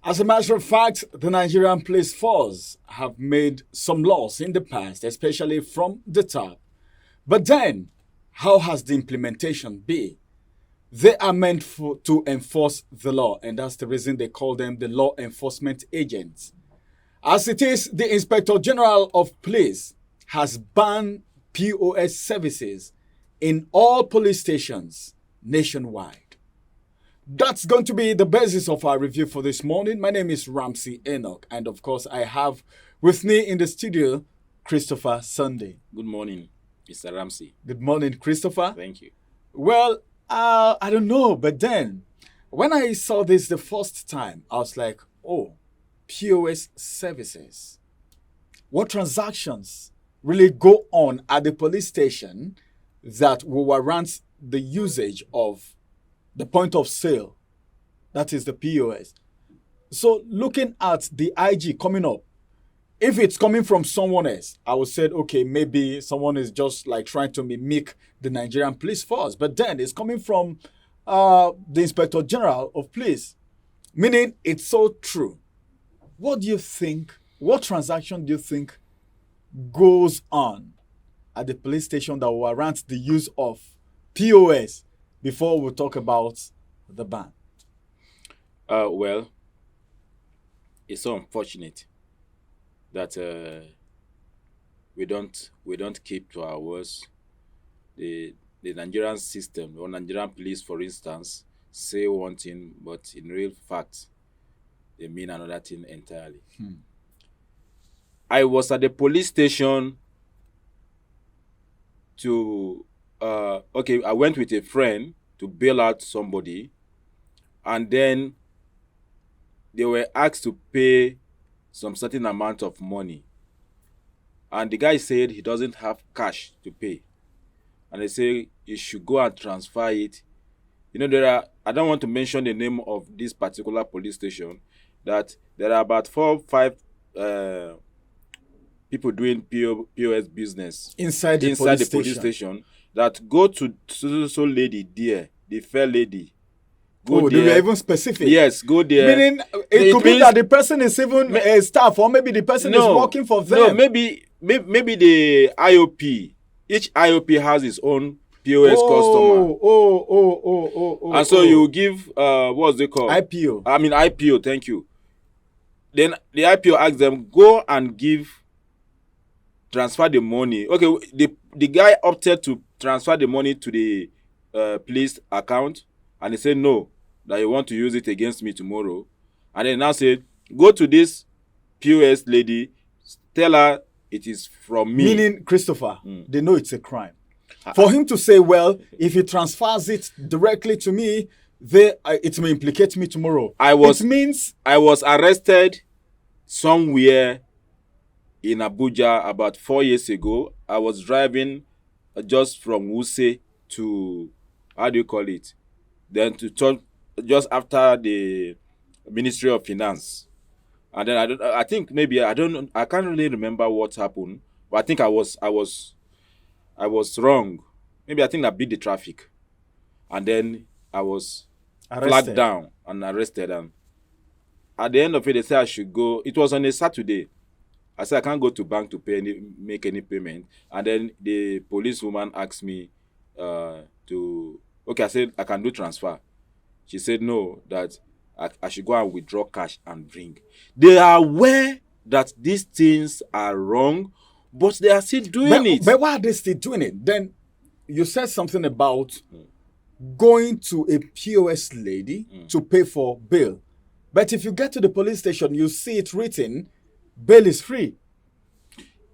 As a matter of fact, the Nigerian police force have made some laws in the past, especially from the top. But then, how has the implementation been? They are meant to enforce the law, and that's the reason they call them the law enforcement agents. As it is, the Inspector General of Police has banned POS services in all police stations nationwide. That's going to be the basis of our review for this morning. My name is Ramsey Enoch, and of course, I have with me in the studio Christopher Sunday. Good morning, Mr. Ramsey. Good morning, Christopher. Thank you. Well, I don't know, but then when I saw this the first time, I was like, oh, POS services. What transactions really go on at the police station that will warrant the usage of the point of sale, that is the POS. So looking at the IG coming up, if it's coming from someone else, I would say, okay, maybe someone is just like trying to mimic the Nigerian police force. But then it's coming from the Inspector General of Police, meaning it's so true. What do you think, what transaction do you think goes on at the police station that will warrant the use of POS before we talk about the ban? Well, it's so unfortunate that we don't keep to our words. The Nigerian system or Nigerian police, for instance, say one thing, but in real fact, they mean another thing entirely. I was at the police station to I went with a friend to bail out somebody, and then they were asked to pay some certain amount of money, and the guy said he doesn't have cash to pay, and they say he should go and transfer it. You know, I don't want to mention the name of this particular police station, that there are about 4 or 5 people doing POS business Inside the police station that go to so lady there, the fair lady. Go there. They were even specific. Yes, go there. Meaning, it could be that the person is even a staff, or maybe the person is working for them. No, maybe the IOP. Each IOP has its own POS customer. And so you give, what's it called? IPO. I mean, IPO, thank you. Then the IPO asks them, go and transfer the money. Okay, the guy opted to transfer the money to the police account, and he said no, that you want to use it against me tomorrow. And then now said, go to this POS lady, tell her it is from me. Meaning, Christopher, they know it's a crime. For him to say, well, if he transfers it directly to me, it may implicate me tomorrow. I was arrested somewhere in Abuja about 4 years ago. I was driving just from Wuse to, how do you call it? Then to just after the Ministry of Finance. And then I can't really remember what happened, but I think I was wrong. Maybe I think I beat the traffic. And then I was flagged down and arrested. And at the end of it, they said I should go. It was on a Saturday. I said I can't go to bank to make any payment. And then the policewoman asked me I said I can do transfer. She said no, that I should go and withdraw cash and bring. They are aware that these things are wrong, but they are still doing it. But why are they still doing it? Then you said something about going to a POS lady to pay for bail. But if you get to the police station, you see it written, bail is free.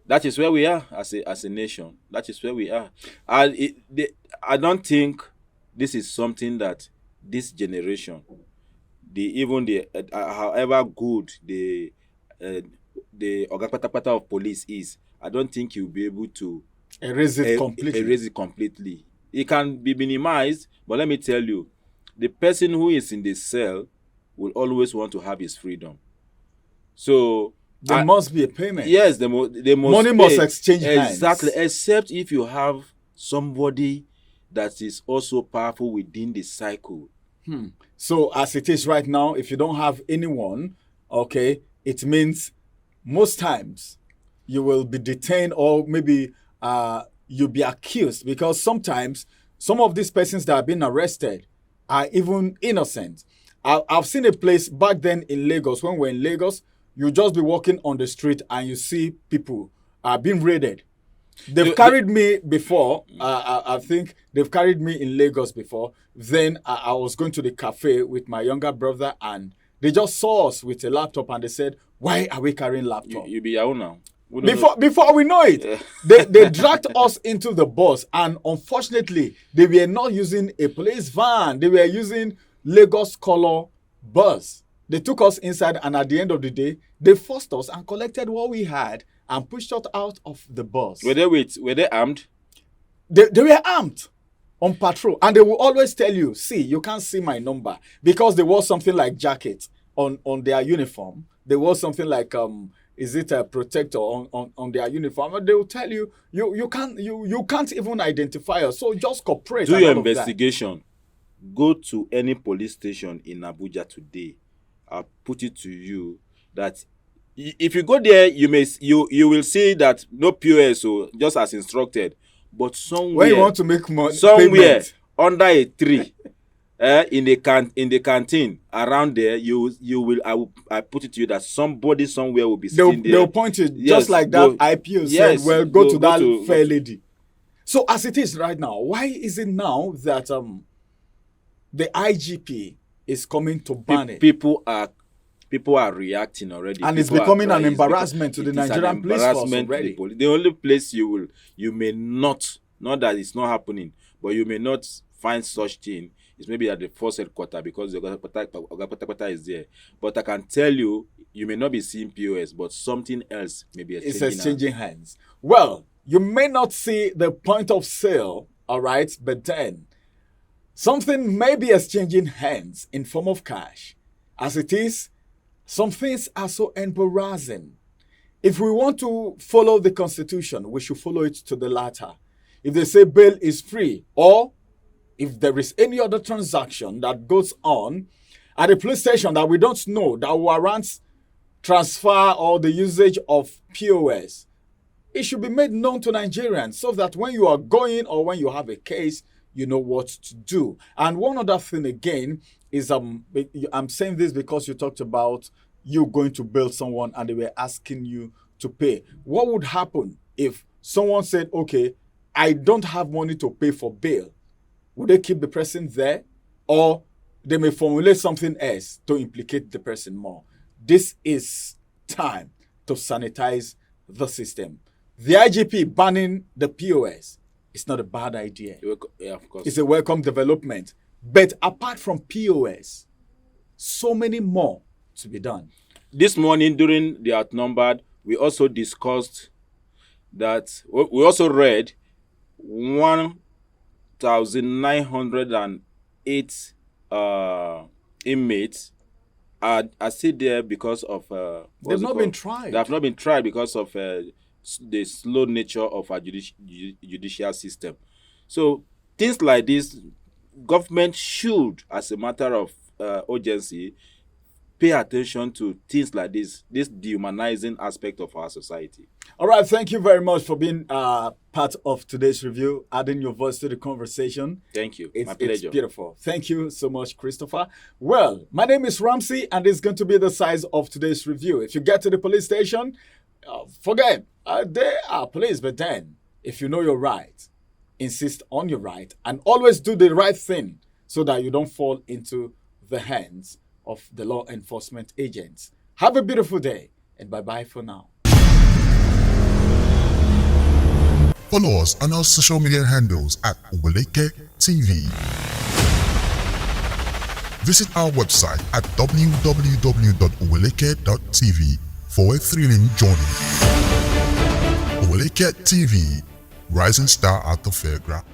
That is where we are as a nation. That is where we are. I don't think this is something that this generation, however good the Ogapatapata of police is, I don't think you'll be able to erase it completely. It can be minimized, but let me tell you, the person who is in the cell will always want to have his freedom. So there must be a payment. Yes, they must. Money must exchange hands. Exactly, except if you have somebody that is also powerful within the cycle. So as it is right now, if you don't have anyone, okay, it means most times you will be detained, or maybe you'll be accused, because sometimes some of these persons that have been arrested are even innocent. I've seen a place back then in Lagos. When we're in Lagos, you just be walking on the street and you see people being raided. They've carried me before. I think they've carried me in Lagos before. Then I was going to the cafe with my younger brother, and they just saw us with a laptop and they said, "Why are we carrying laptop?" You be your own now. Before we know it, they dragged us into the bus, and unfortunately, they were not using a police van. They were using Lagos color bus. They took us inside, and at the end of the day, they forced us and collected what we had and pushed us out of the bus. Were they armed? They were armed on patrol, and they will always tell you, "See, you can't see my number," because they wore something like jacket on their uniform. They wore something like is it a protector on their uniform? And they will tell you you can't even identify us. So just cooperate. Do your investigation. Go to any police station in Abuja today. I'll put it to you that if you go there, you will see that no POS, so just as instructed, but somewhere when you want to make money, somewhere payment under a tree, in the canteen around there, I put it to you that somebody somewhere will be sitting there. They'll point it, just like that IPO said. Well, go to that fair lady. So as it is right now, why is it now that the IGP is coming to ban it? People are reacting already, and it's becoming an embarrassment to the Nigerian police force already. The only place you may not that it's not happening, but you may not find such thing is maybe at the force headquarters, because the Oga is there. But I can tell you, you may not be seeing POS, but something else may be exchanging hands. Well, you may not see the point of sale, all right, but then something may be exchanging hands in form of cash. As it is, some things are so embarrassing. If we want to follow the Constitution, we should follow it to the latter. If they say bail is free, or if there is any other transaction that goes on at a police station that we don't know, that warrants transfer or the usage of POS, it should be made known to Nigerians, so that when you are going or when you have a case, you know what to do. And one other thing again is I'm saying this because you talked about you going to bail someone and they were asking you to pay. What would happen if someone said, "Okay, I don't have money to pay for bail"? Would they keep the person there, or they may formulate something else to implicate the person more? This is time to sanitize the system. The IGP banning the POS is not a bad idea. Yeah, of course. It's a welcome development. But apart from POS, so many more to be done. This morning during the Outnumbered, we also discussed that, we also read 1,908 inmates are still there because of they've not been tried. They have not been tried because of the slow nature of our judicial system. So things like this, government should, as a matter of urgency, pay attention to things like this dehumanizing aspect of our society. All right, thank you very much for being part of today's review, adding your voice to the conversation. Thank you. My pleasure. It's beautiful. Thank you so much, Christopher. Well, my name is Ramsey, and it's going to be the size of today's review. If you get to the police station, forget, they are police, but then, if you know your right, insist on your right, and always do the right thing so that you don't fall into the hands of the law enforcement agents. Have a beautiful day, and bye-bye for now. Follow us on our social media handles at Oweleke TV. Visit our website at www.oweleke.tv for a thrilling journey. Oweleke TV, rising star at the fairground.